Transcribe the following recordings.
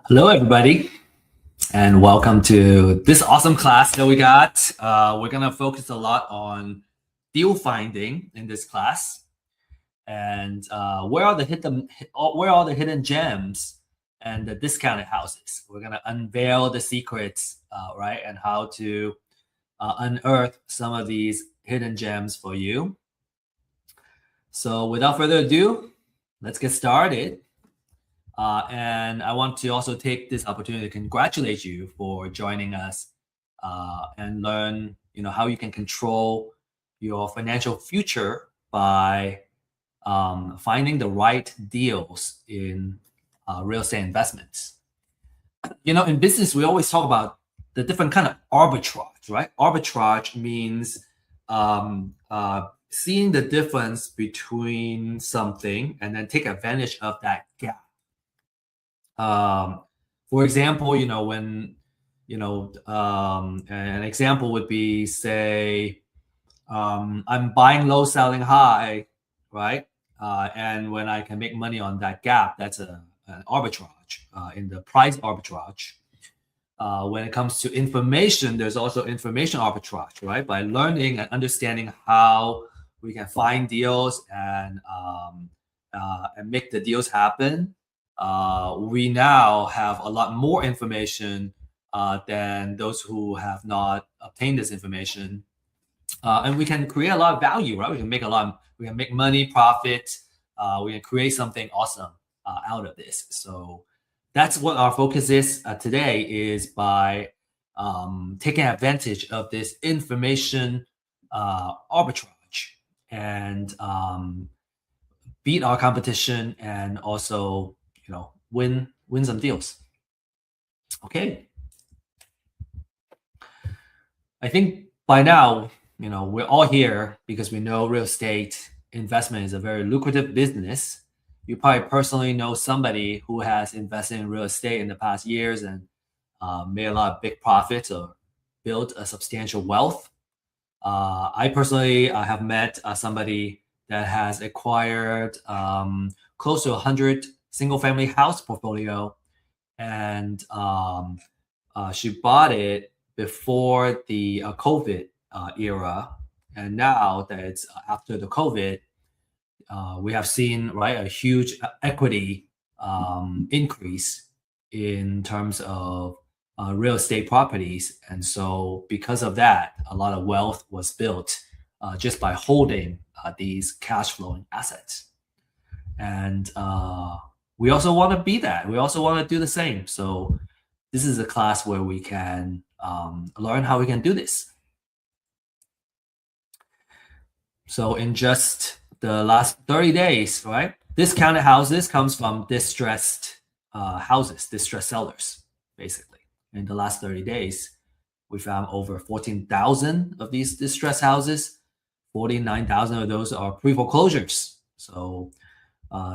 Hello, everybody, and welcome to this awesome class that we got. We're going to focus a lot on deal finding in this class, and where are the hidden gems and the discounted houses. We're going to unveil the secrets, right, and how to unearth some of these hidden gems for you. So, without further ado, let's get started. And I want to also take this opportunity to congratulate you for joining us and learn, how you can control your financial future by finding the right deals in real estate investments. In business, we always talk about the different kind of arbitrage, right? Arbitrage means seeing the difference between something and then take advantage of that gap. For example, an example would be, say, I'm buying low, selling high, right? And when I can make money on that gap, that's an arbitrage in the price arbitrage. When it comes to information, there's also information arbitrage, right? By learning and understanding how we can find deals and make the deals happen. We now have a lot more information than those who have not obtained this information, and we can create a lot of value, right? We can make money, profit. We can create something awesome out of this. So that's what our focus is today, is by taking advantage of this information arbitrage and beat our competition and also win some deals. Okay. I think by now, we're all here because we know real estate investment is a very lucrative business. You probably personally know somebody who has invested in real estate in the past years and made a lot of big profits or built a substantial wealth. I personally have met somebody that has acquired close to 100 single-family house portfolio, and she bought it before the COVID era, and now that it's after the COVID, we have seen a huge equity increase in terms of real estate properties, and so because of that, a lot of wealth was built just by holding these cash flowing assets, and we also want to be that. We also want to do the same. So this is a class where we can learn how we can do this. So in just the last 30 days, right? Discounted houses comes from distressed distressed sellers, basically. In the last 30 days, we found over 14,000 of these distressed houses. 49,000 of those are pre-foreclosures. So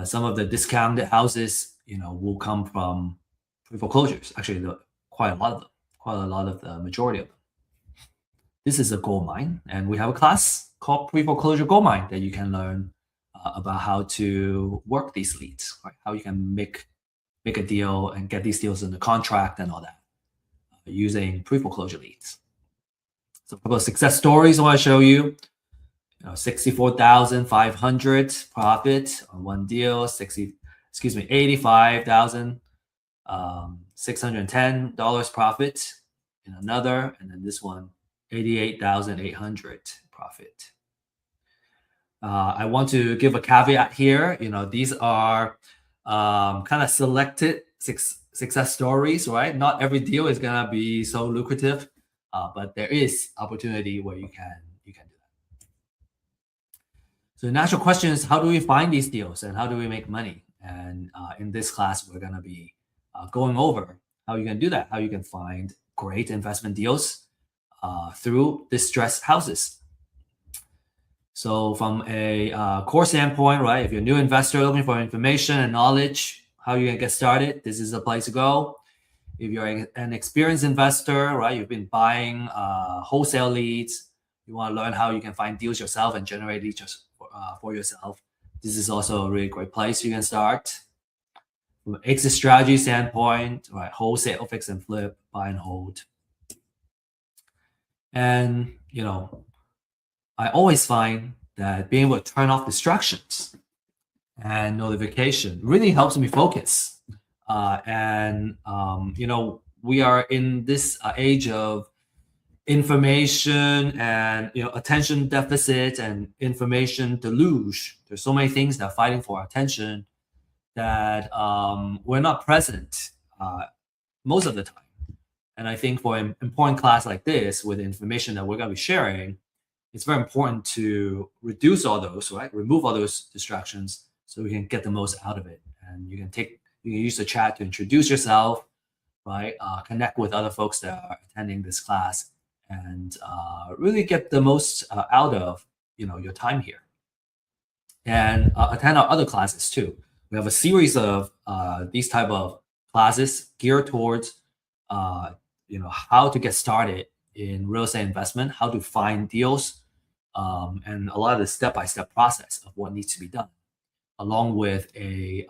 some of the discounted houses, will come from pre-foreclosures. Actually, quite a lot of the majority of them. This is a gold mine, and we have a class called pre-foreclosure gold mine that you can learn about how to work these leads, right? How you can make a deal and get these deals in the contract and all that using pre-foreclosure leads. So a couple of success stories I want to show you. 64,500 profit on one deal, $85,610 profit in another, and then this one, 88,800 profit. I want to give a caveat here. These are kind of selected success stories, right? Not every deal is gonna be so lucrative, but there is opportunity where you can do that. So the natural question is, how do we find these deals and how do we make money? And in this class, we're gonna be going over how you can do that, how you can find great investment deals through distressed houses. So from a core standpoint, right, if you're a new investor looking for information and knowledge, how you can get started, this is the place to go. If you're an experienced investor, right, you've been buying wholesale leads, you want to learn how you can find deals yourself and generate leads for yourself, this is also a really great place you can start. from an exit strategy standpoint, right? Wholesale, fix and flip, buy and hold. And, I always find that being able to turn off distractions and notification really helps me focus. We are in this age of information and attention deficit and information deluge. There's so many things that are fighting for our attention that we're not present most of the time. And I think for an important class like this, with the information that we're going to be sharing, it's very important to reduce all those, right? Remove all those distractions so we can get the most out of it. And you can use the chat to introduce yourself, right? Connect with other folks that are attending this class, and really get the most out of your time here. And attend our other classes too. We have a series of these type of classes geared towards how to get started in real estate investment, how to find deals, and a lot of the step-by-step process of what needs to be done, along with a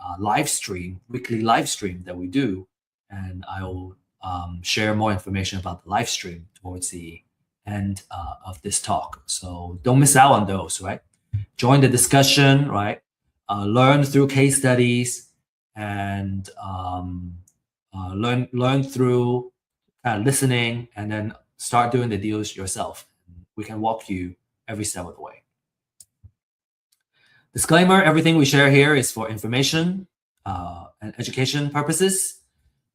weekly live stream that we do. And I will share more information about the live stream towards the end of this talk. So don't miss out on those, right? Join the discussion, right? Learn through case studies, and learn through listening, and then start doing the deals yourself. We can walk you every step of the way. Disclaimer: everything we share here is for information and education purposes,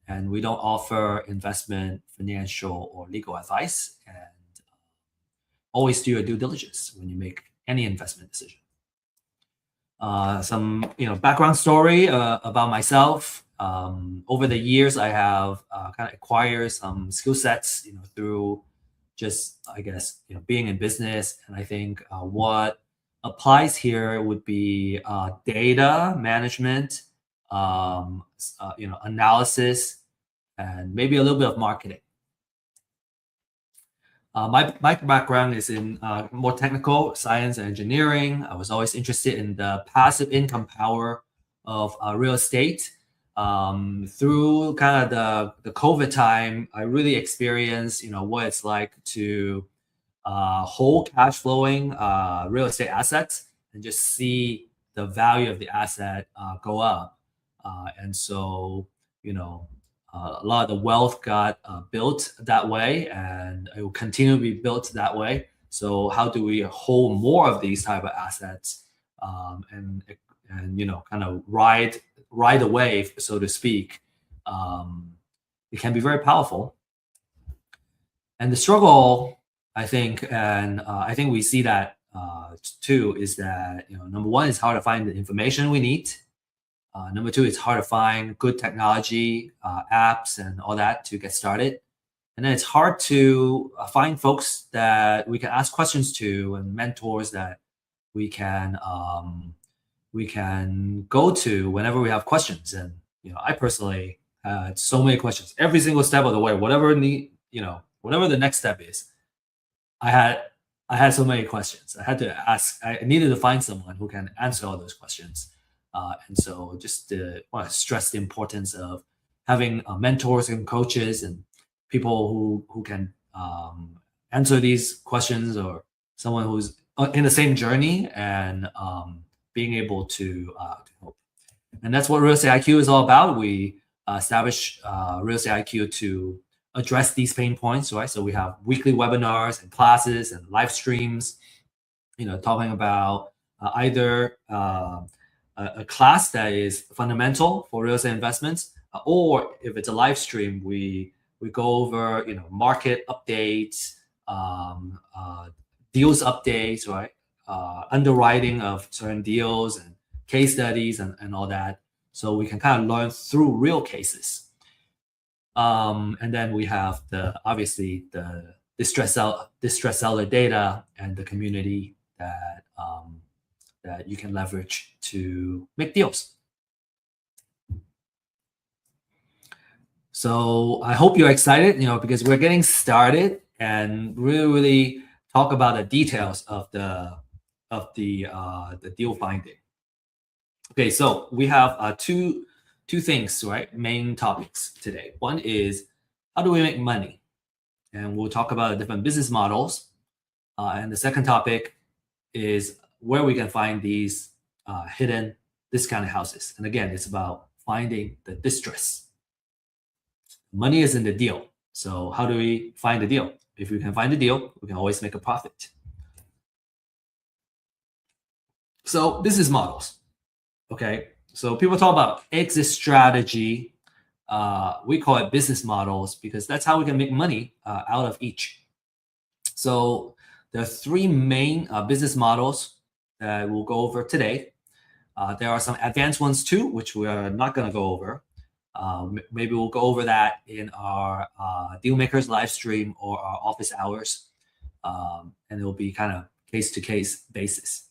and we don't offer investment, financial, or legal advice. And always do your due diligence when you make any investment decision. Some background story about myself. Over the years, I have kind of acquired some skill sets, through just, I guess, being in business. And I think what applies here would be data management, analysis, and maybe a little bit of marketing. My background is in more technical science and engineering. I was always interested in the passive income power of real estate. Through kind of the COVID time, I really experienced, what it's like to hold cash flowing real estate assets and just see the value of the asset go up. And so, a lot of the wealth got built that way, and it will continue to be built that way. So how do we hold more of these type of assets, and kind of ride the wave, so to speak? It can be very powerful. And the struggle, I think, and I think we see that too, is that number one, it's hard to find the information we need. Number two, it's hard to find good technology, apps, and all that to get started. And then it's hard to find folks that we can ask questions to, and mentors that we can go to whenever we have questions. And I personally had so many questions every single step of the way. Whatever the next step is, I had so many questions. I had to ask. I needed to find someone who can answer all those questions. And so just want to stress the importance of having mentors and coaches and people who can answer these questions, or someone who's in the same journey, and being able to help. And that's what Real Estate IQ is all about. We establish Real Estate IQ to address these pain points, right? So we have weekly webinars and classes and live streams, talking about either a class that is fundamental for real estate investments, or if it's a live stream, we go over market updates, deals updates, right? Underwriting of certain deals and case studies and all that, so we can kind of learn through real cases. And then we have obviously the distress seller data and the community that you can leverage to make deals. So I hope you're excited, because we're getting started and really talk about the details of the deal finding. Okay, so we have two two things, right? Main topics today. One is how do we make money? And we'll talk about the different business models. And the second topic is where we can find these hidden discounted houses. And again, it's about finding the distress. Money is in the deal. So how do we find the deal? If we can find the deal, we can always make a profit. So business models. Okay. So people talk about exit strategy. We call it business models because that's how we can make money out of each. So there are three main business models that we'll go over today. There are some advanced ones too, which we are not going to go over. Maybe we'll go over that in our Dealmakers live stream or our office hours. And it will be kind of case-to-case basis.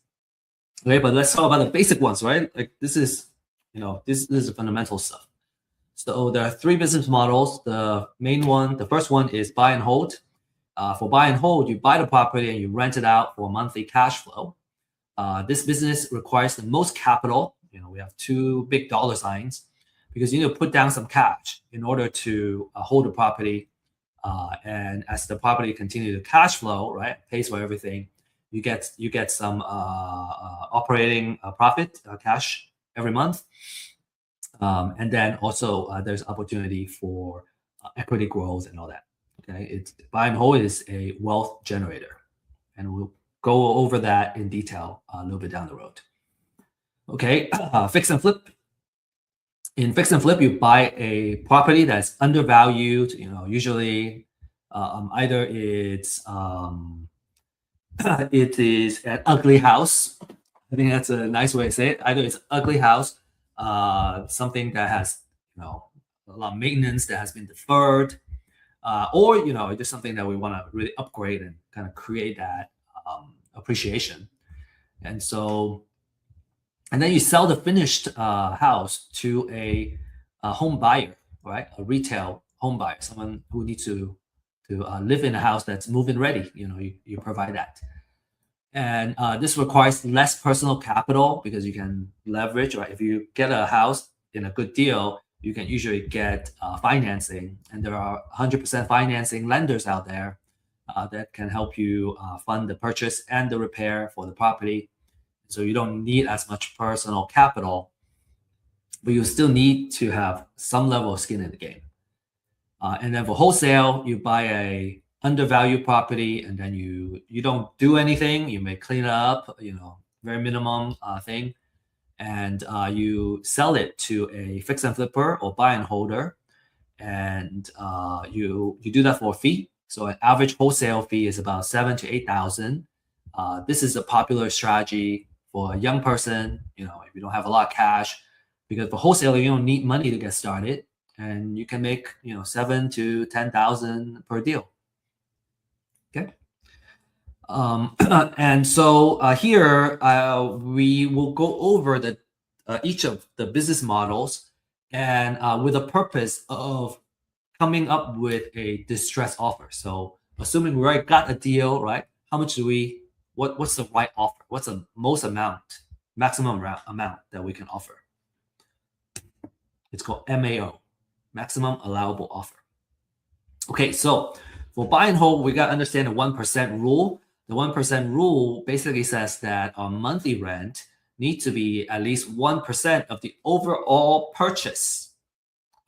Okay, but let's talk about the basic ones, right? Like this is the fundamental stuff. So there are three business models. The main one, the first one is buy and hold. For buy and hold, you buy the property and you rent it out for monthly cash flow. This business requires the most capital. We have two big dollar signs because you need to put down some cash in order to hold the property. And as the property continues to cash flow, right, pays for everything, you get some operating profit, cash every month. And then also there's opportunity for equity growth and all that. Okay, it's buy and hold is a wealth generator, and we'll go over that in detail a little bit down the road. Okay, fix and flip. In fix and flip, you buy a property that's undervalued. Usually either it's it is an ugly house. I think that's a nice way to say it. Either it's an ugly house, something that has a lot of maintenance that has been deferred. Or just something that we want to really upgrade and kind of create that appreciation. And then you sell the finished house to a home buyer, right? A retail home buyer, someone who needs to live in a house that's move-in ready. You provide that. And this requires less personal capital because you can leverage, right? If you get a house in a good deal, you can usually get financing, and there are 100% financing lenders out there that can help you fund the purchase and the repair for the property. So you don't need as much personal capital, but you still need to have some level of skin in the game. And then for wholesale, you buy a undervalued property, and then you don't do anything. You may clean it up, very minimum thing. And you sell it to a fix and flipper or buy and holder, and you do that for a fee. So an average wholesale fee is about $7,000 to $8,000. This is a popular strategy for a young person. If you don't have a lot of cash, because for wholesaler you don't need money to get started, and you can make $7,000 to $10,000 per deal. Okay. And so here we will go over each of the business models, and with the purpose of coming up with a distress offer. So assuming we already got a deal, right? How much do what's the right offer? What's the maximum amount that we can offer? It's called MAO, maximum allowable offer. Okay, so for buy and hold, we got to understand the 1% rule. The 1% rule basically says that our monthly rent needs to be at least 1% of the overall purchase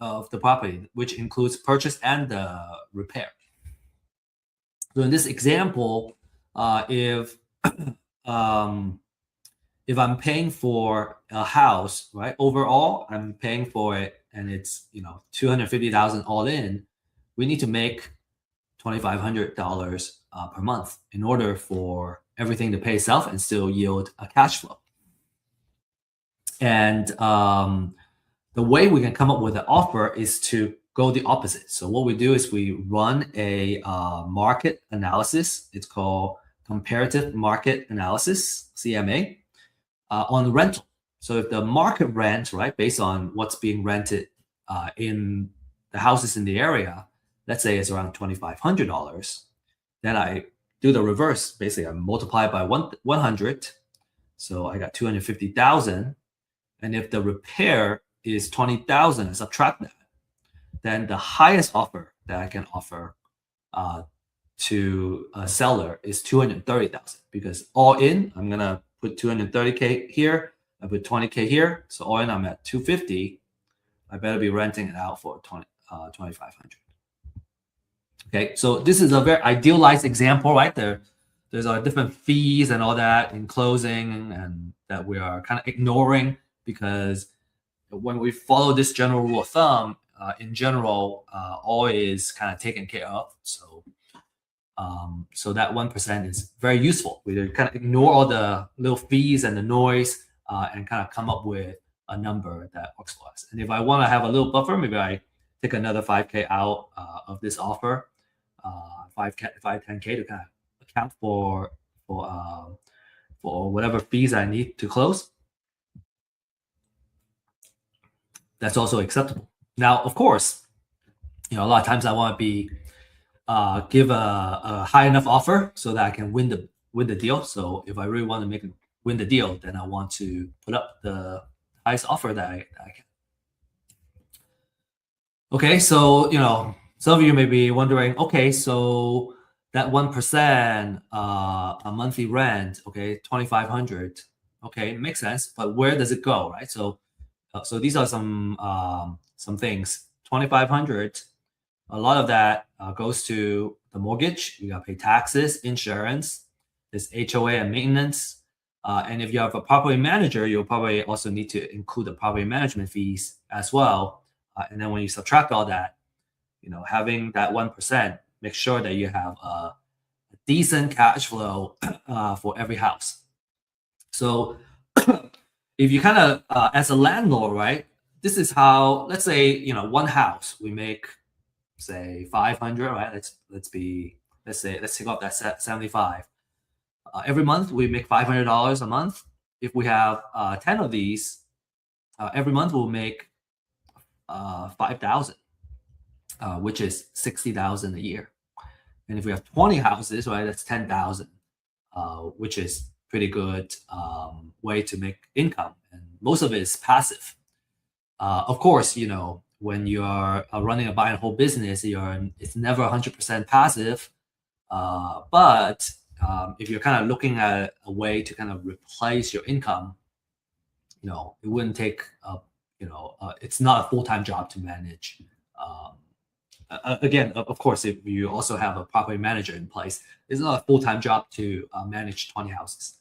of the property, which includes purchase and the repair. So in this example, if I'm paying for a house, right, overall, I'm paying for it, and it's $250,000 all in, we need to make $2,500 per month in order for everything to pay itself and still yield a cash flow. And the way we can come up with an offer is to go the opposite. So what we do is we run a market analysis. It's called comparative market analysis, CMA, on rental. So if the market rent, right, based on what's being rented in the houses in the area, let's say it's around $2,500, then I do the reverse. Basically, I multiply by 100. So I got 250,000. And if the repair is 20,000, subtract that, then the highest offer that I can offer to a seller is 230,000, because all in, I'm gonna put 230K here, I put 20K here, so all in I'm at 250. I better be renting it out for 2,500. Okay, so this is a very idealized example, right? There's different fees and all that in closing, and that we are kind of ignoring, because when we follow this general rule of thumb, in general, all is kind of taken care of. So that 1% is very useful. We kind of ignore all the little fees and the noise, and kind of come up with a number that works for us. And if I want to have a little buffer, maybe I take another 5K out of this offer, 10K to kind of account for whatever fees I need to close. That's also acceptable. Now, of course, a lot of times I want to be give a high enough offer so that I can win the deal. So if I really want to win the deal, then I want to put up the highest offer that I can. Okay, so some of you may be wondering, okay, so that 1%, a monthly rent, okay, 2,500, okay, makes sense, but where does it go, right? So these are some things. 2,500. A lot of that goes to the mortgage. You got to pay taxes, insurance, there's HOA and maintenance. And if you have a property manager, you'll probably also need to include the property management fees as well. And then when you subtract all that, having that 1%, make sure that you have a decent cash flow for every house. So if you kind of, as a landlord, right, this is how, let's say, one house, we make, say 500, right? Let's take off that 75. Every month we make $500 a month. If we have 10 of these, every month we'll make 5,000, which is 60,000 a year. And if we have 20 houses, right, that's 10,000, which is pretty good way to make income. And most of it is passive. Of course, when you're running a buy and hold business, it's never 100% passive. But if you're kind of looking at a way to kind of replace your income, it wouldn't take, it's not a full-time job to manage. Again, of course, if you also have a property manager in place, it's not a full-time job to manage 20 houses.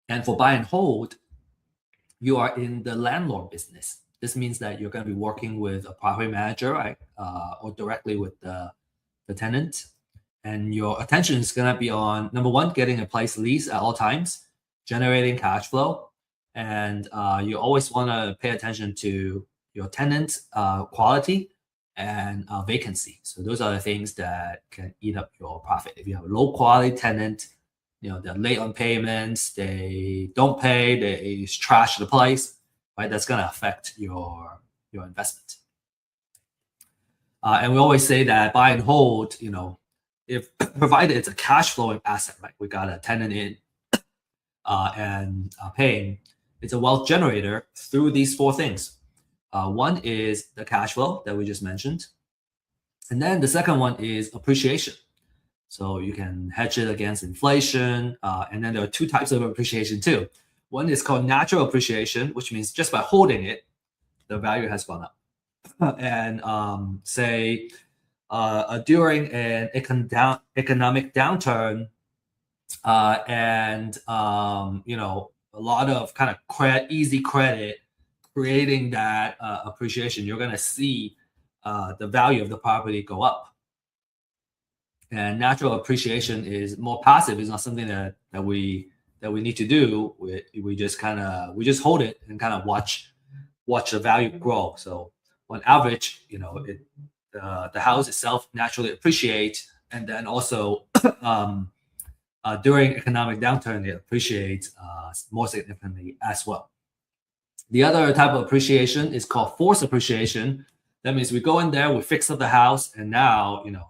And for buy and hold, you are in the landlord business. This means that you're going to be working with a property manager, right? Or directly with the tenant. And your attention is going to be on, number one, getting a place lease at all times, generating cash flow. And you always want to pay attention to your tenant quality and vacancy. So those are the things that can eat up your profit. If you have a low quality tenant, they're late on payments, they don't pay, they trash the place, right? That's going to affect your investment. And we always say that buy and hold, if provided it's a cash flowing asset, right? We got a tenant in and paying, it's a wealth generator through these four things. One is the cash flow that we just mentioned. And then the second one is appreciation. So you can hedge it against inflation. And then there are two types of appreciation too. One is called natural appreciation, which means just by holding it, the value has gone up. And say during an economic downturn, and a lot of kind of easy credit creating that appreciation, you're going to see the value of the property go up. And natural appreciation is more passive. It's not something that we need to do. We just hold it and kind of watch the value grow. So on average, the house itself naturally appreciates, and then also during economic downturn, it appreciates more significantly as well. The other type of appreciation is called forced appreciation. That means we go in there, we fix up the house, and now the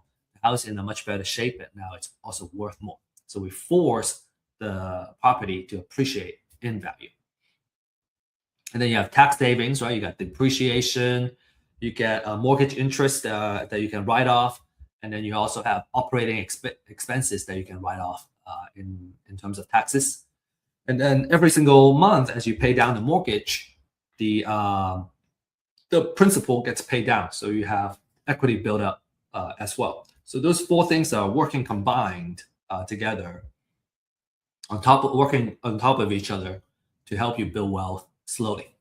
house is in a much better shape, and now it's also worth more. So we force the property to appreciate in value. And then you have tax savings, right? You got depreciation, you get mortgage interest that you can write off, and then you also have operating expenses that you can write off in terms of taxes. And then every single month, as you pay down the mortgage, the principal gets paid down, so you have equity build up as well. So those four things are working combined together, working on top of each other to help you build wealth slowly.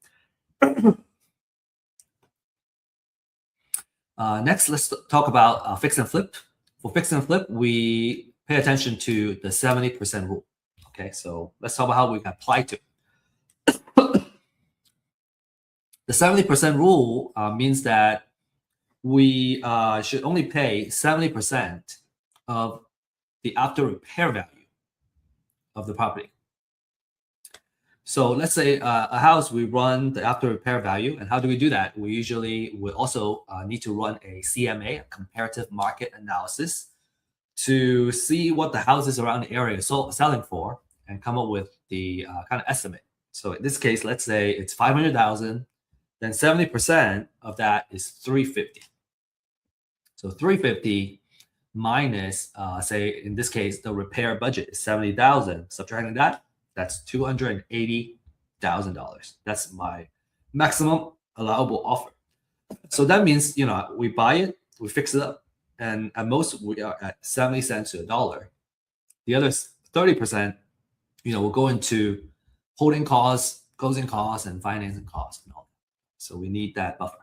Next, let's talk about fix and flip. For fix and flip, we pay attention to the 70% rule. Okay, so let's talk about how we can apply to it. The 70% rule means that we should only pay 70% of the after repair value of the property. So let's say a house, we run the after repair value. And how do we do that? We usually will also need to run a CMA, a comparative market analysis, to see what the houses around the area are selling for and come up with the kind of estimate. So in this case, let's say it's 500,000, then 70% of that is 350. So 350 minus, say in this case, the repair budget is 70,000. Subtracting that, that's $280,000. That's my maximum allowable offer. So that means, we buy it, we fix it up, and at most we are at 70 cents to $1. The other 30%, will go into holding costs, closing costs, and financing costs and all that. So we need that buffer.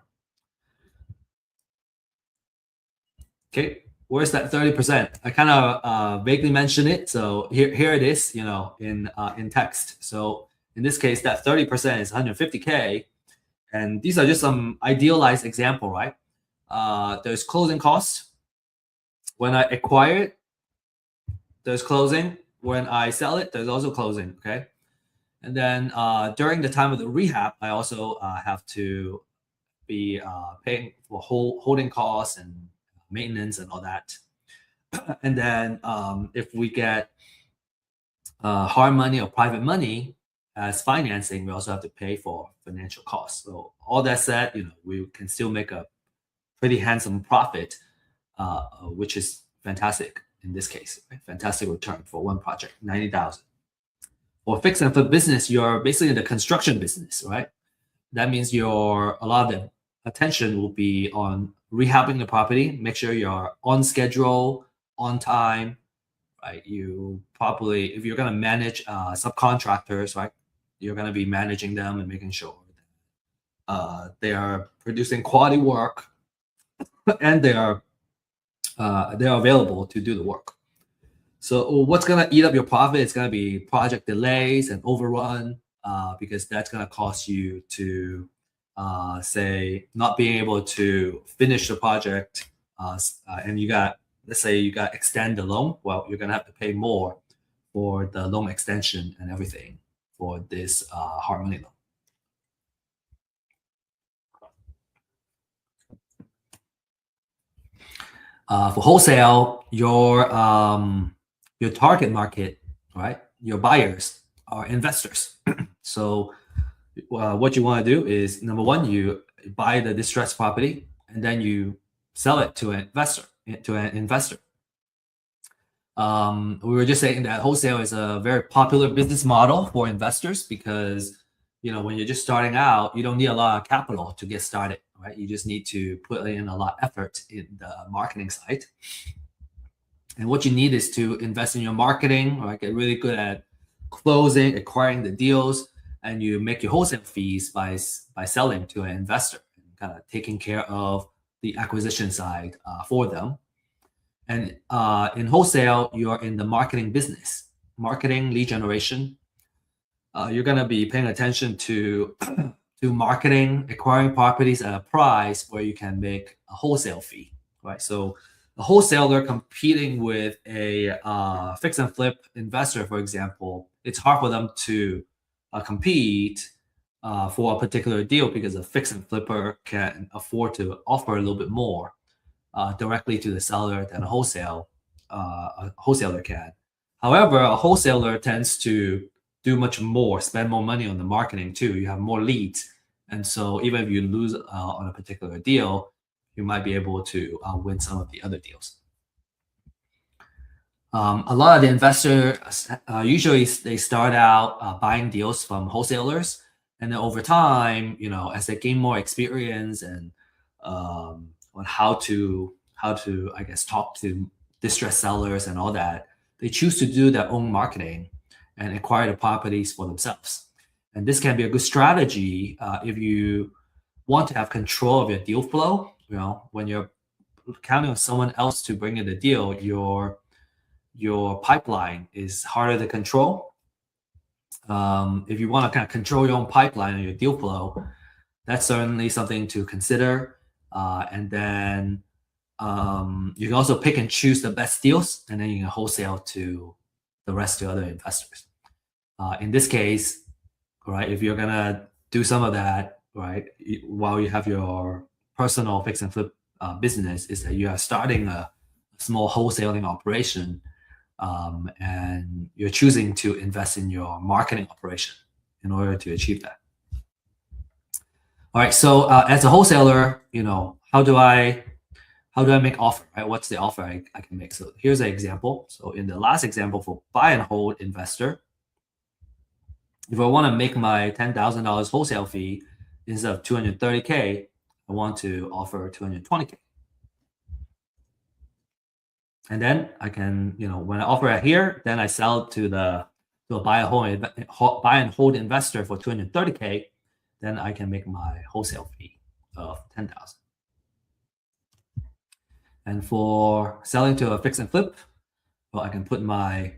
Okay, where's that 30%? I kind of vaguely mentioned it. So here it is, in text. So in this case, that 30% is 150K. And these are just some idealized example, right? There's closing costs. When I acquire it, there's closing. When I sell it, there's also closing, okay? And then during the time of the rehab, I also have to be paying for holding costs and maintenance and all that. And then if we get hard money or private money as financing, we also have to pay for financial costs. So all that said, we can still make a pretty handsome profit, which is fantastic in this case. Right? Fantastic return for one project, 90,000. For fix and flip business, you're basically in the construction business, right? That means a lot of the attention will be on rehabbing the property, make sure you're on schedule, on time, right? You probably, if you're going to manage subcontractors, right, you're going to be managing them and making sure they are producing quality work and they are available to do the work. So what's going to eat up your profit? It's going to be project delays and overrun because that's going to cost you to say not being able to finish the project and let's say you got extend the loan. Well, you're going to have to pay more for the loan extension and everything for this hard money loan. For wholesale, your target market, right? Your buyers are investors. So what you want to do is, number one, you buy the distressed property and then you sell it to an investor. We were just saying that wholesale is a very popular business model for investors because when you're just starting out, you don't need a lot of capital to get started, right? You just need to put in a lot of effort in the marketing side. And what you need is to invest in your marketing, right? Get really good at closing, acquiring the deals, and you make your wholesale fees by selling to an investor, kind of taking care of the acquisition side for them. And in wholesale, you're in the marketing business, marketing, lead generation. You're going to be paying attention to marketing, acquiring properties at a price where you can make a wholesale fee, right? So a wholesaler competing with a fix and flip investor, for example, it's hard for them to compete for a particular deal because a fix and flipper can afford to offer a little bit more directly to the seller than a wholesaler can. However, a wholesaler tends to do much more, spend more money on the marketing too. You have more leads. And so even if you lose on a particular deal, you might be able to win some of the other deals. A lot of the investors usually they start out buying deals from wholesalers, and then over time, as they gain more experience and on how to I guess talk to distressed sellers and all that, they choose to do their own marketing and acquire the properties for themselves. And this can be a good strategy if you want to have control of your deal flow. When you're counting on someone else to bring in the deal, your pipeline is harder to control. If you want to kind of control your own pipeline and your deal flow, that's certainly something to consider. And then you can also pick and choose the best deals, and then you can wholesale to the rest of the other investors. In this case, right, if you're gonna do some of that, right, while you have your personal fix and flip business, is that you are starting a small wholesaling operation, and you're choosing to invest in your marketing operation in order to achieve that. All right, so as a wholesaler, how do I make offer, right? What's the offer I can make? So here's an example. So in the last example for buy and hold investor, if I want to make my $10,000 wholesale fee instead of $230K, I want to offer $220K. And then I can, when I offer it here, then I sell it to a buy and hold investor for $230K. Then I can make my wholesale fee of $10,000. And for selling to a fix and flip, well, I can put my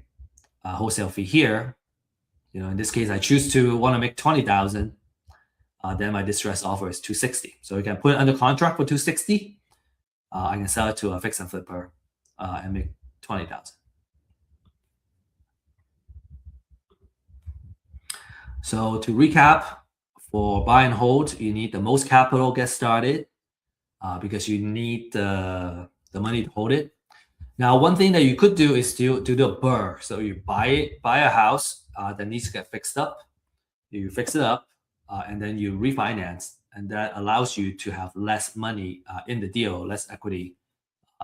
wholesale fee here. In this case, I choose to want to make $20,000. Then my distress offer is $260. So you can put it under contract for $260. I can sell it to a fix and flipper and make $20,000. So to recap, for buy and hold, you need the most capital to get started because you need the money to hold it. Now, one thing that you could do is to do a BRRRR. So you buy a house that needs to get fixed up. You fix it up, and then you refinance, and that allows you to have less money in the deal, less equity.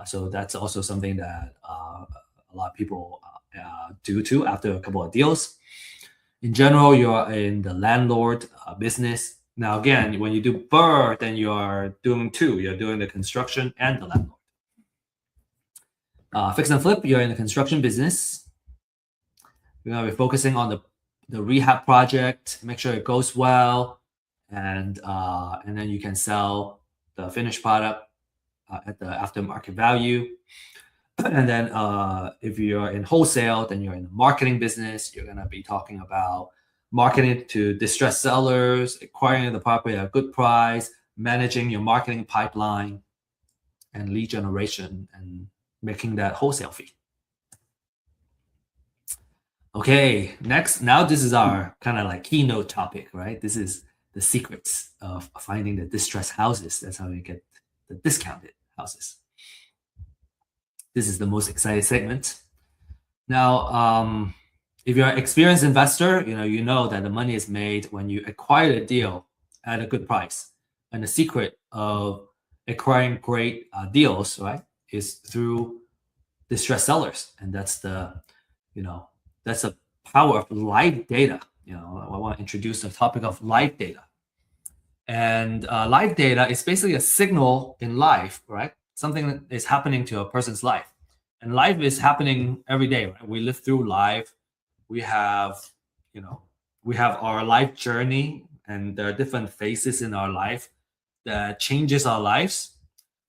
So that's also something that a lot of people do too after a couple of deals. In general, you're in the landlord business. Now, again, when you do BRRRR, then you are doing two. You're doing the construction and the landlord. Fix and flip, you're in the construction business. You're going to be focusing on the rehab project, make sure it goes well, and then you can sell the finished product at the aftermarket value. And then if you're in wholesale, then you're in the marketing business. You're going to be talking about marketing to distressed sellers, acquiring the property at a good price, managing your marketing pipeline, and lead generation, and making that wholesale fee. Okay, next, now this is our kind of like keynote topic, right? This is the secrets of finding the distressed houses. That's how you get the discounted houses. This is the most exciting segment. Now, if you're an experienced investor, you know that the money is made when you acquire a deal at a good price. And the secret of acquiring great deals, right, is through distressed sellers. And that's the power of live data. I want to introduce the topic of live data. And live data is basically a signal in life, right? Something that is happening to a person's life. And life is happening every day, right? We live through life. We have our life journey, and there are different phases in our life that changes our lives.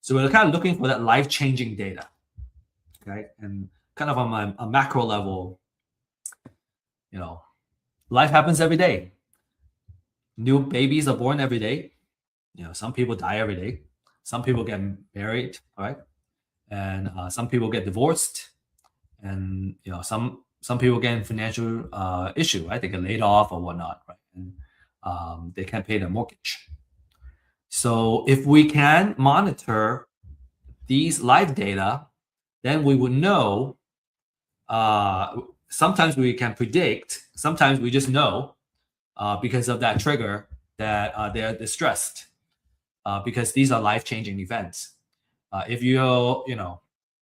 So we're kind of looking for that life-changing data, okay? And kind of on a macro level, life happens every day. New babies are born every day. Some people die every day. Some people get married, right? And some people get divorced, and some people get in financial issue, right? They get laid off or whatnot, right? And they can't pay their mortgage. So if we can monitor these live data, then we would know. Sometimes we can predict sometimes we just know because of that trigger that they're distressed because these are life-changing events. If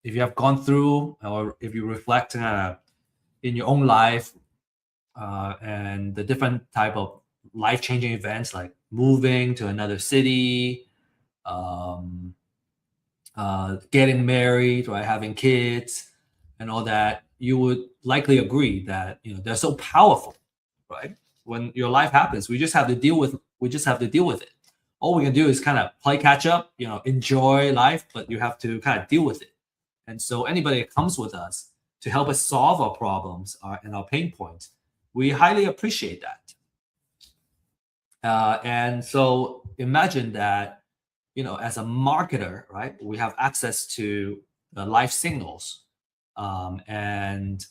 if you have gone through, or if you reflect in your own life and the different type of life-changing events like moving to another city, um, getting married, right, having kids, and all that, you would likely agree that they're so powerful, right? When your life happens, we just have to deal with it. All we can do is kind of play catch up, enjoy life, but you have to kind of deal with it. And so anybody that comes with us to help us solve our problems and our pain points, we highly appreciate that. And so imagine that, as a marketer, right, we have access to the life signals. And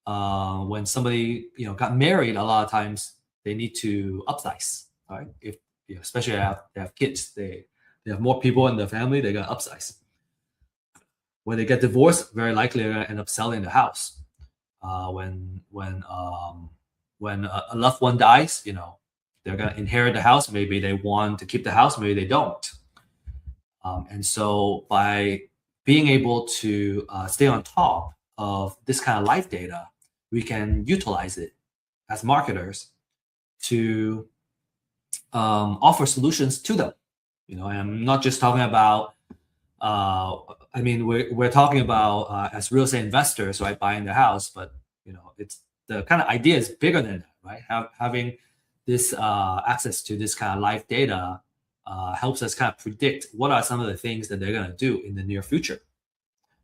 when somebody, got married, a lot of times they need to upsize, right? If especially they have kids, they have more people in the family, they got to upsize. When they get divorced, very likely they're going to end up selling the house. When a loved one dies, they're going to inherit the house. Maybe they want to keep the house, maybe they don't. And so by being able to stay on top of this kind of life data, we can utilize it as marketers to offer solutions to them. And I'm not just talking about, we're talking about as real estate investors, right, buying the house, but it's the kind of idea is bigger than that, right? Having this access to this kind of life data helps us kind of predict what are some of the things that they're going to do in the near future.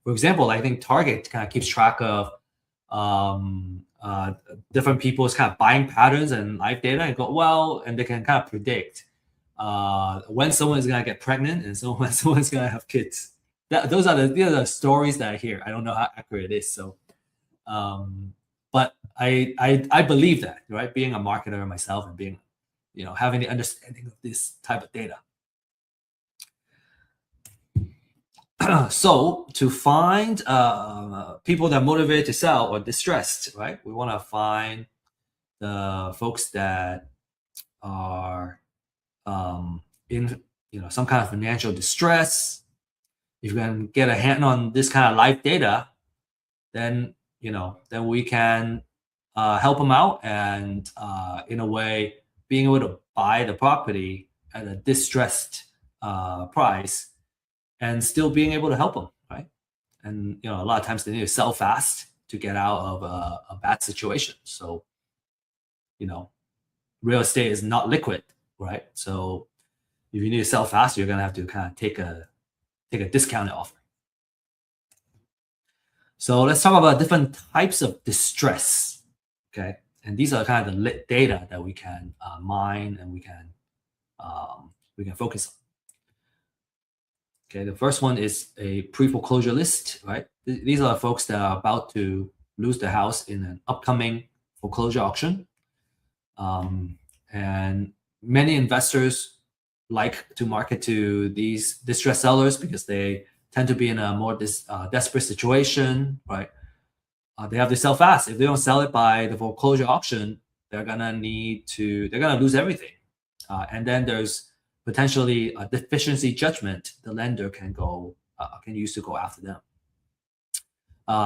For example, I think Target kind of keeps track of different people's kind of buying patterns and life data, and they can kind of predict when someone is going to get pregnant and when someone's going to have kids. These are the stories that I hear. I don't know how accurate it is. So, but I believe that, right? Being a marketer myself and being, having the understanding of this type of data. So to find people that are motivated to sell or distressed, right? We want to find the folks that are in some kind of financial distress. If you can get a hand on this kind of life data, then then we can help them out, and in a way, being able to buy the property at a distressed price, and still being able to help them, right? And a lot of times they need to sell fast to get out of a bad situation. So real estate is not liquid, right? So if you need to sell fast, you're gonna have to kind of take a discounted offer. So let's talk about different types of distress, okay? And these are kind of the data that we can mine and we can focus on. Okay, the first one is a pre-foreclosure list, right? These are folks that are about to lose their house in an upcoming foreclosure auction. And many investors like to market to these distressed sellers because they tend to be in a more desperate situation, right? They have to sell fast. If they don't sell it by the foreclosure auction, they're gonna lose everything. And then there's potentially a deficiency judgment the lender can use to go after them.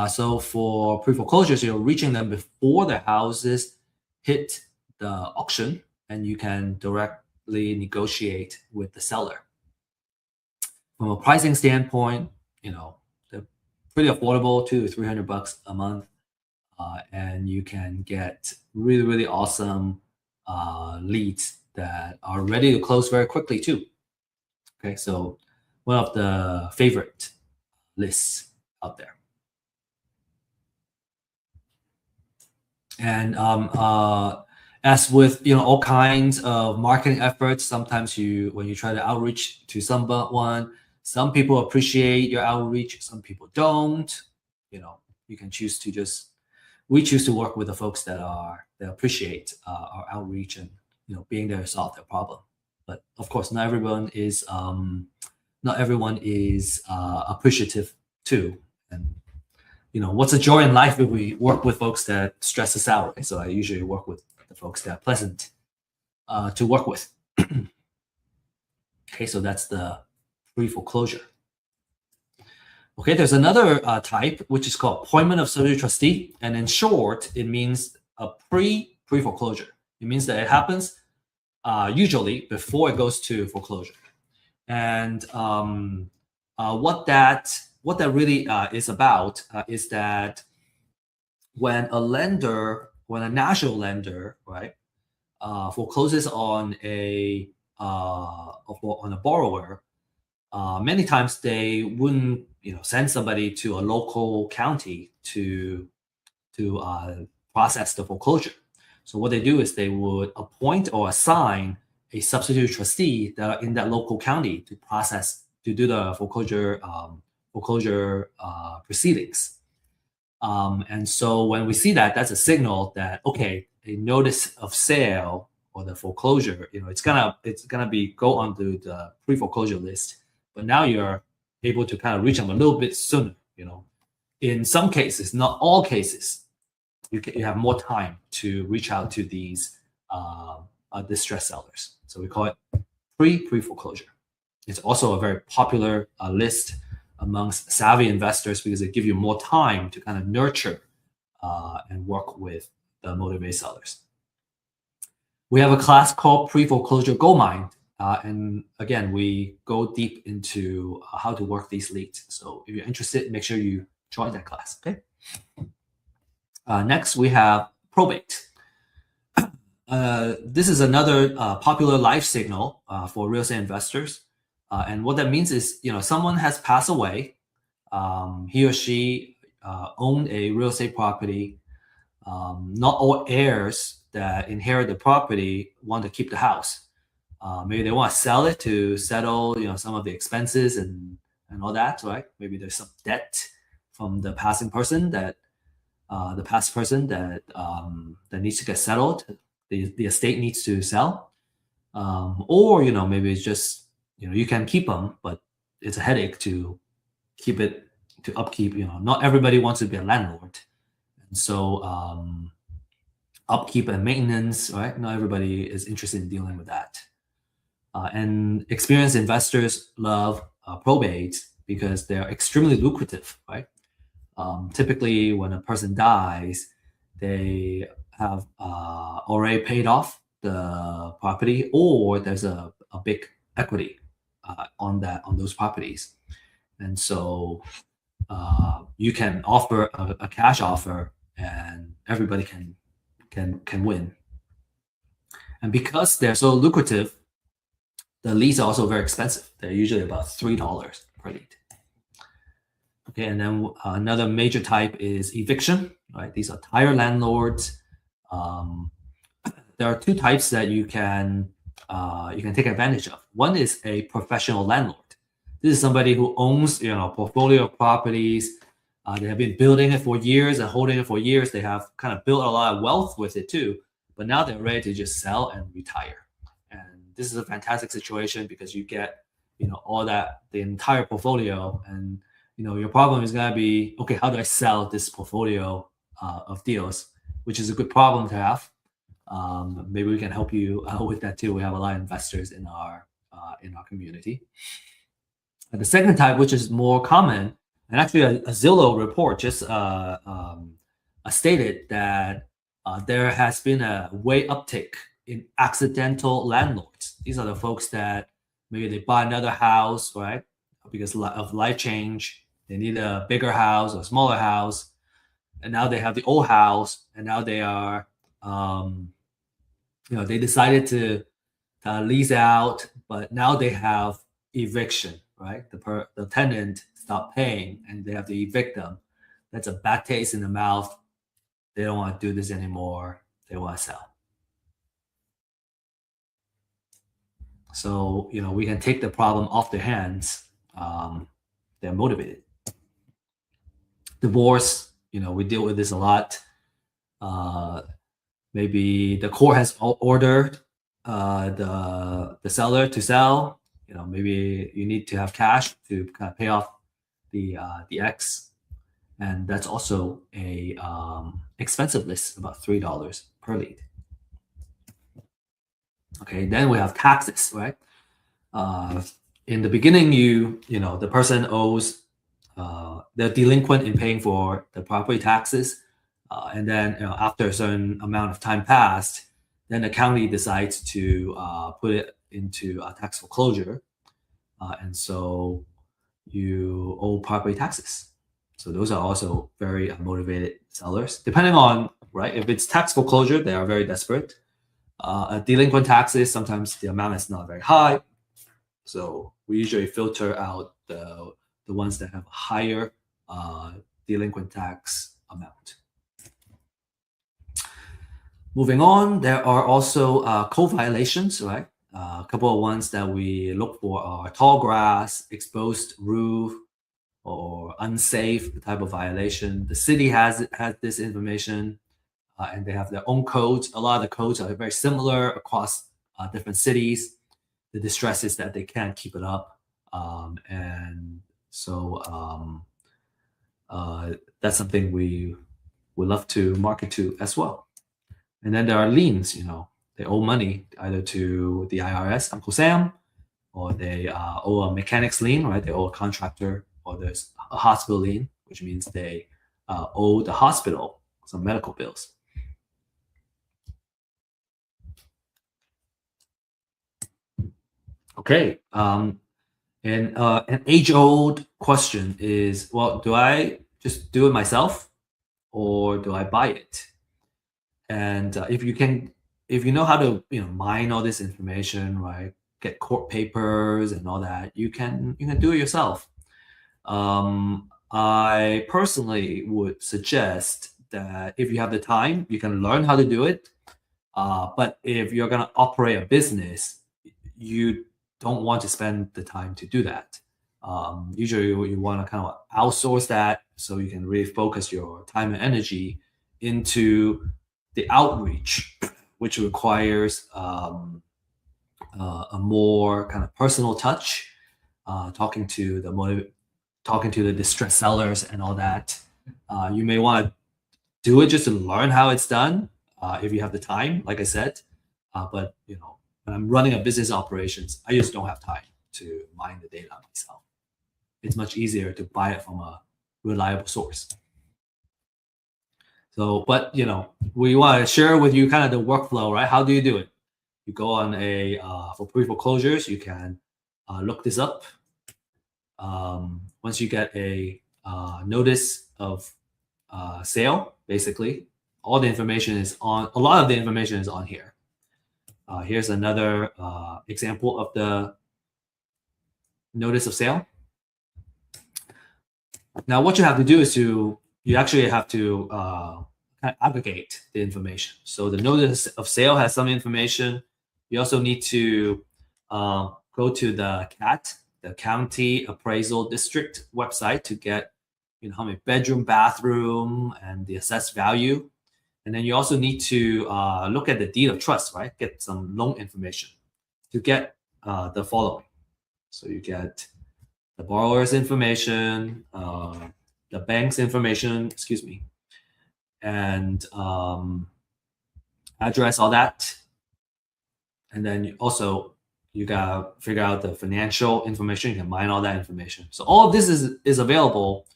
So for pre-foreclosures, you're reaching them before the houses hit the auction, and you can directly negotiate with the seller. From a pricing standpoint, they're pretty affordable, $200 to $300 a month, and you can get really, really awesome leads that are ready to close very quickly too. Okay, so one of the favorite lists out there. And as with all kinds of marketing efforts, sometimes when you try to outreach to someone, some people appreciate your outreach, some people don't. You can choose to we choose to work with the folks that appreciate our outreach and being there to solve their problem. But of course, not everyone is appreciative too. And what's a joy in life if we work with folks that stress us out, right? So I usually work with the folks that are pleasant to work with. Okay, so that's the pre-foreclosure. Okay, there's another type, which is called appointment of substitute trustee. And in short, it means a pre-foreclosure. It means that it happens usually before it goes to foreclosure. And what that really is about is that when a national lender, right, forecloses on a borrower, many times they wouldn't send somebody to a local county to process the foreclosure. So what they do is they would appoint or assign a substitute trustee that are in that local county to do the foreclosure proceedings. And so when we see that, that's a signal that, okay, a notice of sale or the foreclosure, it's gonna go onto the pre-foreclosure list. But now you're able to kind of reach them a little bit sooner. In some cases, not all cases, you have more time to reach out to these distressed sellers. So we call it pre-foreclosure. It's also a very popular list amongst savvy investors because it gives you more time to kind of nurture and work with the motivated sellers. We have a class called pre-foreclosure goldmine. And again, we go deep into how to work these leads. So if you're interested, make sure you join that class, okay? Next, we have probate. This is another popular life signal for real estate investors. And what that means is, someone has passed away. He or she owned a real estate property. Not all heirs that inherit the property want to keep the house. Maybe they want to sell it to settle, some of the expenses and all that, right? Maybe there's some debt from the passing person that needs to get settled. The estate needs to sell, or maybe it's just you can keep them, but it's a headache to keep it to upkeep. Not everybody wants to be a landlord, and so upkeep and maintenance, right? Not everybody is interested in dealing with that. And experienced investors love probate because they're extremely lucrative, right? Typically, when a person dies, they have already paid off the property, or there's a big equity on those properties, and so you can offer a cash offer, and everybody can win. And because they're so lucrative, the leads are also very expensive. They're usually about $3 per lead. Okay, and then another major type is eviction, right? These are tire landlords. There are two types that you can take advantage of. One is a professional landlord. This is somebody who owns a portfolio of properties. They have been building it for years and holding it for years. They have kind of built a lot of wealth with it too, but now they're ready to just sell and retire. And this is a fantastic situation because you get all that, the entire portfolio, and your problem is going to be, okay, how do I sell this portfolio of deals, which is a good problem to have. Maybe we can help you with that too. We have a lot of investors in our community. And the second type, which is more common, and actually a Zillow report just stated that there has been a way uptick in accidental landlords. These are the folks that maybe they buy another house, right? Because of life change, they need a bigger house or a smaller house, and now they have the old house, and now they are, they decided to lease out, but now they have eviction, right? The tenant stopped paying, and they have to evict them. That's a bad taste in the mouth. They don't want to do this anymore. They want to sell. So we can take the problem off their hands. They're motivated. Divorce, we deal with this a lot. Maybe the court has ordered the seller to sell. Maybe you need to have cash to kind of pay off the ex, And that's also a expensive list, about $3 per lead. Okay, then we have taxes, right? In the beginning, the person owes, they're delinquent in paying for the property taxes, and then after a certain amount of time passed, then the county decides to put it into a tax foreclosure, and so you owe property taxes. So those are also very motivated sellers. Depending on, right, if it's tax foreclosure, they are very desperate. Delinquent taxes, sometimes the amount is not very high. So we usually filter out the ones that have a higher delinquent tax amount. Moving on, there are also code violations, right? A couple of ones that we look for are tall grass, exposed roof, or unsafe type of violation. The city has this information, and they have their own codes. A lot of the codes are very similar across different cities. The distress is that they can't keep it up, and so that's something we would love to market to as well. And then there are liens. They owe money either to the IRS, Uncle Sam, or they owe a mechanic's lien, right? They owe a contractor, or there's a hospital lien, which means they owe the hospital some medical bills. Okay. And an age-old question is, well, do I just do it myself, or do I buy it? And if you know how to mine all this information, right? Get court papers and all that, you can do it yourself. I personally would suggest that if you have the time, you can learn how to do it. But if you're going to operate a business, you don't want to spend the time to do that. Usually, you want to kind of outsource that so you can really focus your time and energy into the outreach, which requires a more kind of personal touch, talking to the distressed sellers and all that. You may want to do it just to learn how it's done, if you have the time, like I said. But when I'm running a business operations, I just don't have time to mine the data myself. It's much easier to buy it from a reliable source. So, but we want to share with you kind of the workflow, right? How do you do it? You go on for pre-foreclosures, you can look this up. Once you get a notice of sale, basically, a lot of the information is on here. Here's another example of the notice of sale. Now, what you have to do is you actually have to kind of aggregate the information. So the notice of sale has some information. You also need to go to the CAT, the County Appraisal District website, to get how many bedroom, bathroom, and the assessed value. And then you also need to look at the deed of trust, right? Get some loan information to get the following. So you get the borrower's information, the bank's information, and address, all that. And then you gotta figure out the financial information. You can mine all that information. So all of this is available.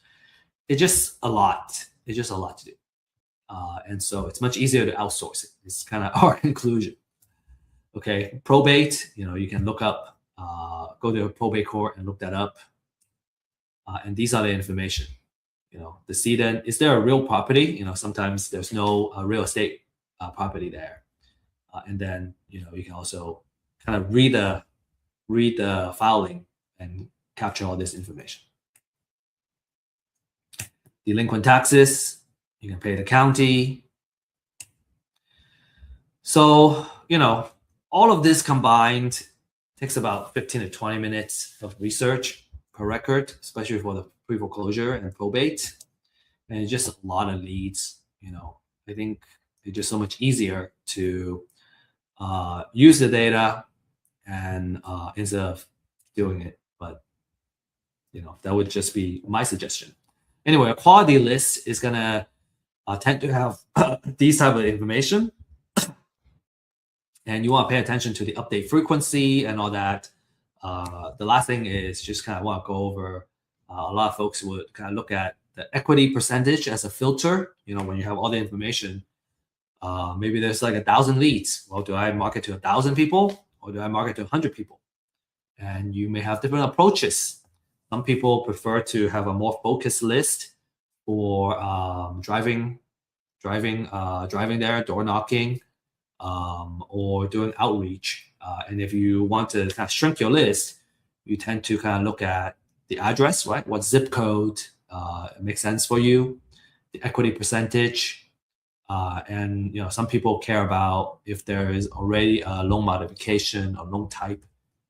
It's just a lot. It's just a lot to do. And so it's much easier to outsource it. It's kind of our conclusion. Okay, probate, you can look up, go to a probate court and look that up. And these are the information. The decedent, is there a real property? Sometimes there's no real estate property there. And then, you can also kind of read the filing and capture all this information. Delinquent taxes, you can pay the county. So, all of this combined takes about 15 to 20 minutes of research per record, especially for the pre-foreclosure and probate. And it's just a lot of leads. I think it's just so much easier to use the data and instead of doing it. But that would just be my suggestion. Anyway, a quality list is gonna tend to have these type of information, and you want to pay attention to the update frequency and all that. The last thing is just kind of want to go over. A lot of folks would kind of look at the equity percentage as a filter. When you have all the information, maybe there's like 1,000 leads. Well, do I market to 1,000 people or do I market to 100 people? And you may have different approaches. Some people prefer to have a more focused list for driving there, door knocking, or doing outreach. And if you want to kind of shrink your list, you tend to kind of look at the address, right? What zip code makes sense for you, the equity percentage, and some people care about if there is already a loan modification or loan type,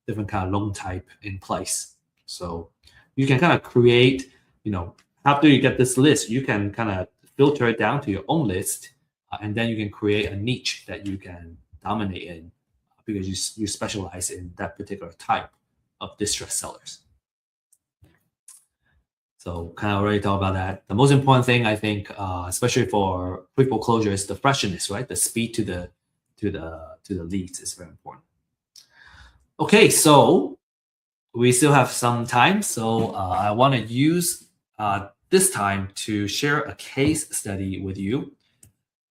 different kind of loan type in place. So you can kind of create, after you get this list, you can kind of filter it down to your own list, and then you can create a niche that you can dominate in because you specialize in that particular type of distressed sellers. So kind of already talked about that. The most important thing, I think, especially for quick foreclosure, is the freshness, right? The speed to the leads is very important. Okay, so we still have some time, so I want to use this time to share a case study with you.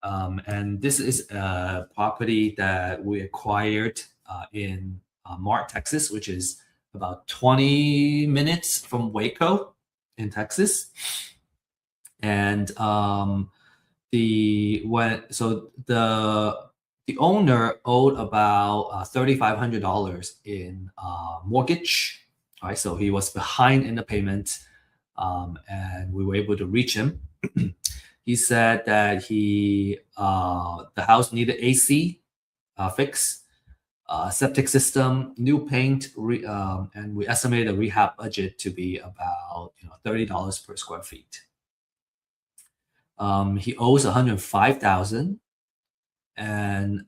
And this is a property that we acquired in Mart, Texas, which is about 20 minutes from Waco in Texas. And the owner owed about $3,500 in mortgage. Right, so he was behind in the payment, and we were able to reach him. He said that the house needed AC fix, septic system, new paint, and we estimated a rehab budget to be about $30 per square feet. He owes $105,000, and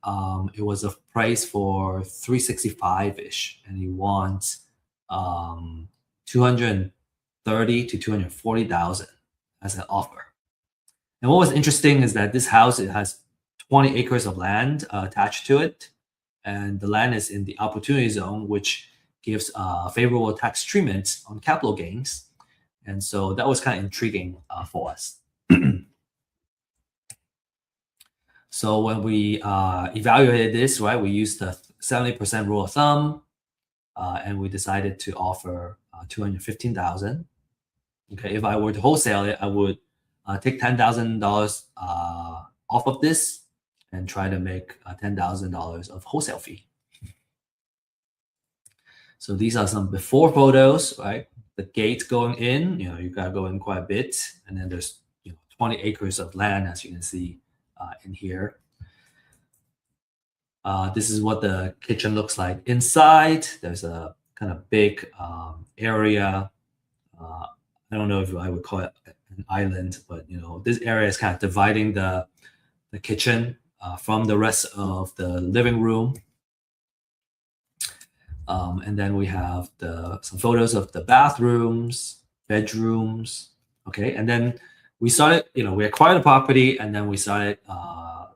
it was a price for $365-ish, and he wants $230,000 to $240,000 as an offer. And what was interesting is that this house, it has 20 acres of land attached to it, and the land is in the opportunity zone, which gives favorable tax treatment on capital gains. And so that was kind of intriguing for us. So when we evaluated this, right, we used the 70% rule of thumb, and we decided to offer $215,000. Okay, if I were to wholesale it, I would take $10,000 off of this and try to make $10,000 of wholesale fee. So these are some before photos, right? The gate going in, you gotta go in quite a bit, and then there's 20 acres of land, as you can see in here. This is what the kitchen looks like inside. There's a kind of big area. I don't know if I would call it an island, but this area is kind of dividing the kitchen from the rest of the living room. And then we have some photos of the bathrooms, bedrooms. Okay, and then we started, we acquired the property, and then we started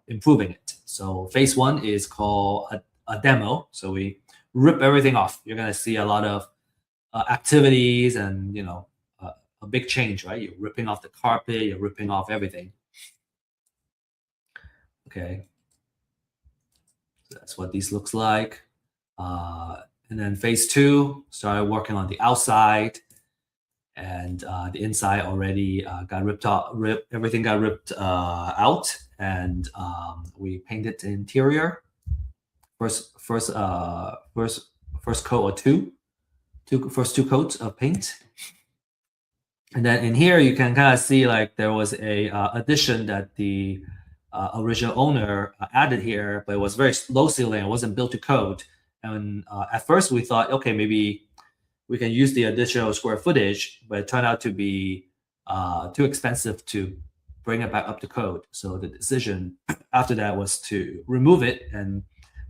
improving it. So phase one is called a demo. So we rip everything off. You're gonna see a lot of activities and a big change, right? You're ripping off the carpet, you're ripping off everything. Okay, so that's what these looks like. And then phase two, started working on the outside, and the inside already got ripped off. Everything got ripped out, and we painted the interior. First coat or first two coats of paint. And then in here, you can kind of see like there was a addition that the original owner added here, but it was very low ceiling. It wasn't built to code. And at first we thought, okay, maybe we can use the additional square footage, but it turned out to be too expensive to bring it back up to code. So the decision after that was to remove it and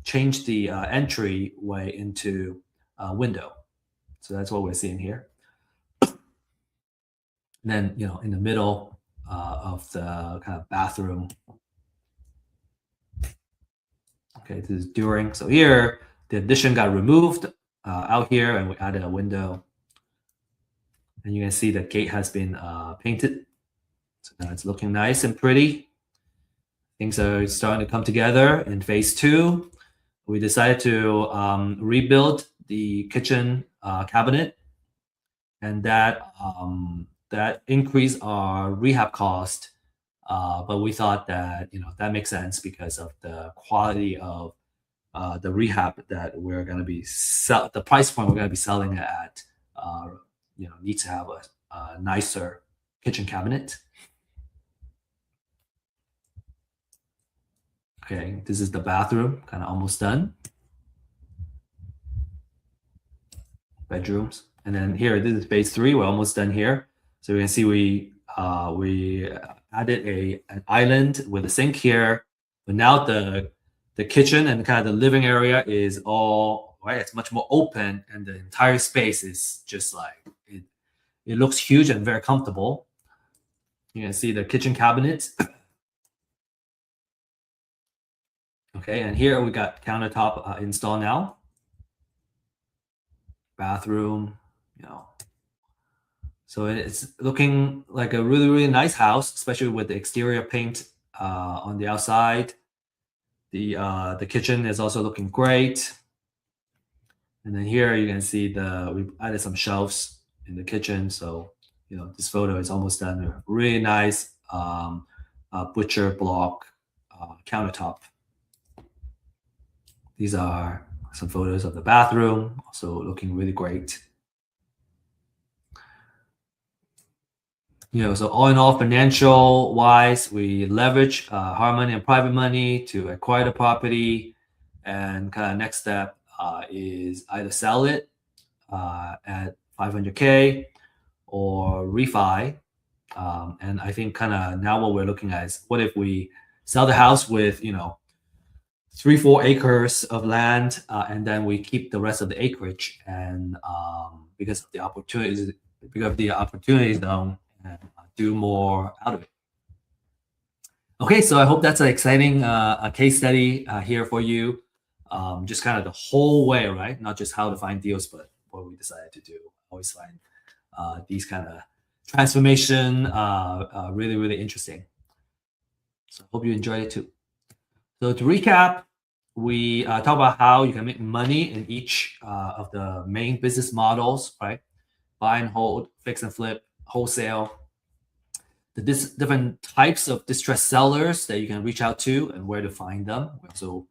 change the entryway into a window. So that's what we're seeing here. And then, in the middle of the kind of bathroom. Okay, this is during. So here, the addition got removed out here, and we added a window. And you can see the gate has been painted. So now it's looking nice and pretty. Things are starting to come together in phase 2. We decided to rebuild the kitchen cabinet, and that increased our rehab cost. But we thought that that makes sense because of the quality of the rehab that we're going to be the price point we're going to be selling it at. Needs to have a nicer kitchen cabinet. Okay, this is the bathroom, kind of almost done. Bedrooms, and then here, this is phase 3. We're almost done here. So you can see we added an island with a sink here, but now the kitchen and kind of the living area is all right. It's much more open, and the entire space is just like it looks huge and very comfortable. You can see the kitchen cabinets. Okay, and here we got countertop installed now. Bathroom, So it's looking like a really, really nice house, especially with the exterior paint on the outside. The kitchen is also looking great. And then here you can see we added some shelves in the kitchen. So, this photo is almost done. A really nice butcher block countertop. These are some photos of the bathroom, also looking really great. So all in all, financial wise, we leverage hard money and private money to acquire the property. And kind of next step is either sell it at 500K or refi. And I think kind of now what we're looking at is what if we sell the house with 3-4 acres of land, and then we keep the rest of the acreage, and because of the opportunities zone, and do more out of it. Okay, so I hope that's an exciting case study here for you. Just kind of the whole way, right? Not just how to find deals, but what we decided to do. Always find these kind of transformation really, really interesting. So I hope you enjoyed it too. So to recap, we talk about how you can make money in each of the main business models, right? Buy and hold, fix and flip, wholesale. The different types of distressed sellers that you can reach out to and where to find them. We also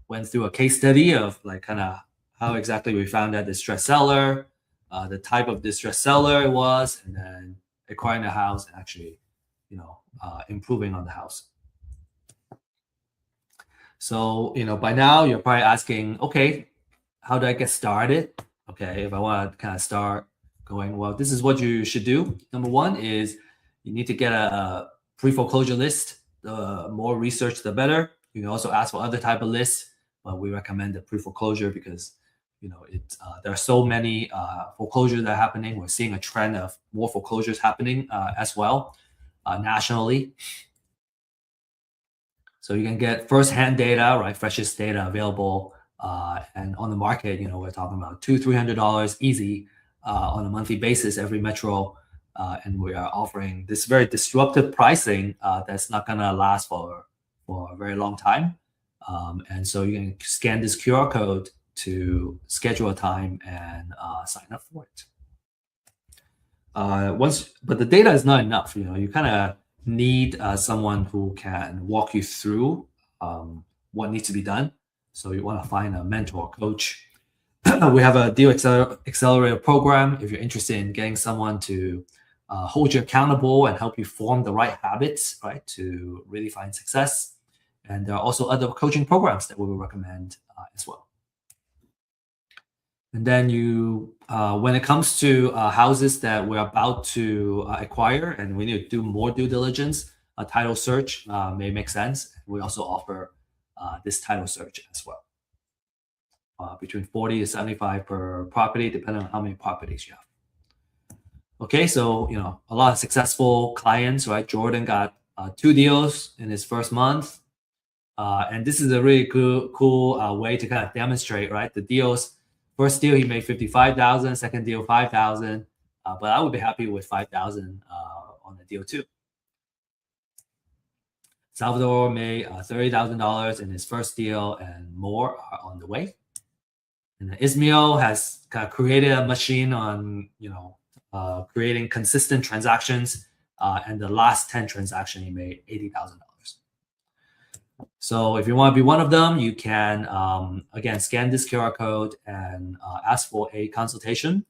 went through a case study of like kind of how exactly we found that distressed seller, the type of distressed seller it was, and then acquiring the house and actually, improving on the house. So, by now you're probably asking, okay, how do I get started? Okay, if I want to kind of start going, well, this is what you should do. Number one is you need to get a pre-foreclosure list. The more research, the better. You can also ask for other type of lists, but we recommend the pre-foreclosure because, there are so many foreclosures that are happening. We're seeing a trend of more foreclosures happening as well nationally. So you can get first-hand data, right? Freshest data available, and on the market, we're talking about $200-$300 easy on a monthly basis every metro, and we are offering this very disruptive pricing that's not gonna last for a very long time. And so you can scan this QR code to schedule a time and sign up for it. But the data is not enough. You kind of need someone who can walk you through what needs to be done. So you want to find a mentor, coach. We have a deal accelerator program. If you're interested in getting someone to hold you accountable and help you form the right habits, right, to really find success. And there are also other coaching programs that we will recommend as well. And then when it comes to houses that we're about to acquire and we need to do more due diligence, a title search may make sense. We also offer this title search as well. Between 40 to 75 per property, depending on how many properties you have. Okay, so a lot of successful clients, right? Jordan got 2 deals in his first month, and this is a really cool way to kind of demonstrate, right? The deals. First deal he made 55,000, second deal 5,000, but I would be happy with 5,000 on the deal too. Salvador made $30,000 in his first deal, and more are on the way. And Ismail has kind of created a machine on creating consistent transactions, and the last 10 transactions he made $80,000. So if you want to be one of them, you can again scan this QR code and ask for a consultation,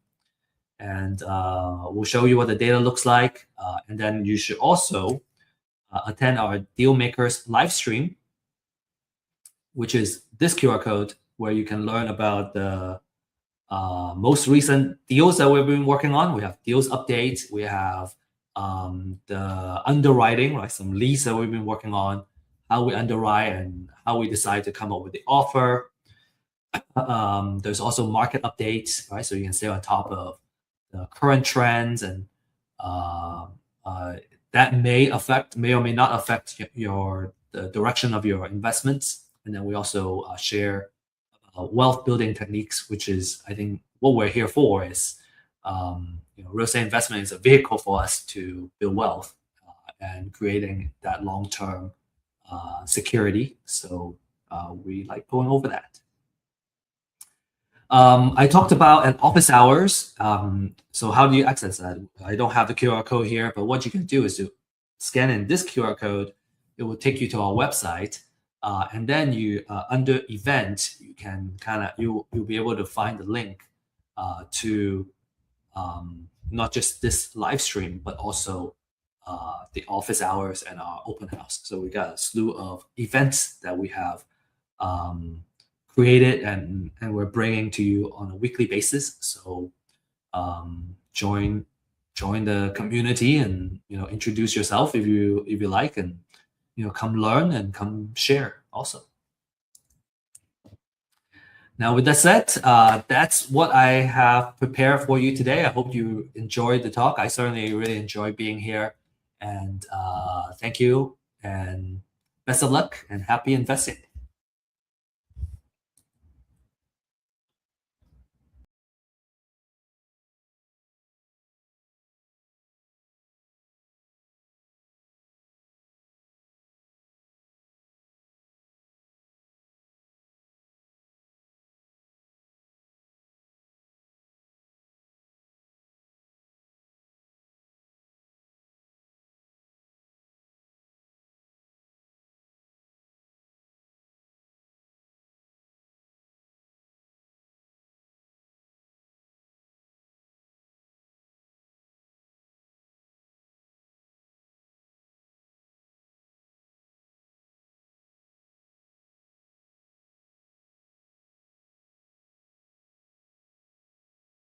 and we'll show you what the data looks like. And then you should also attend our Deal Makers live stream, which is this QR code, where you can learn about the most recent deals that we've been working on. We have deals updates. We have the underwriting, right? Some leads that we've been working on, how we underwrite and how we decide to come up with the offer. There's also market updates, right? So you can stay on top of the current trends, and that may or may not affect the direction of your investments. And then we also share wealth building techniques, which is, I think, what we're here for. Is real estate investment is a vehicle for us to build wealth and creating that long-term security. So we like going over that. I talked about an office hours. So how do you access that? I don't have the QR code here, but what you can do is to scan in this QR code. It will take you to our website, and then you under event, you can you'll be able to find the link to not just this live stream, but also the office hours and our open house. So we got a slew of events that we have created and we're bringing to you on a weekly basis. So join the community and introduce yourself if you like, and come learn and come share also. Now, with that said, that's what I have prepared for you today. I hope you enjoyed the talk. I certainly really enjoyed being here, and thank you, and best of luck, and happy investing.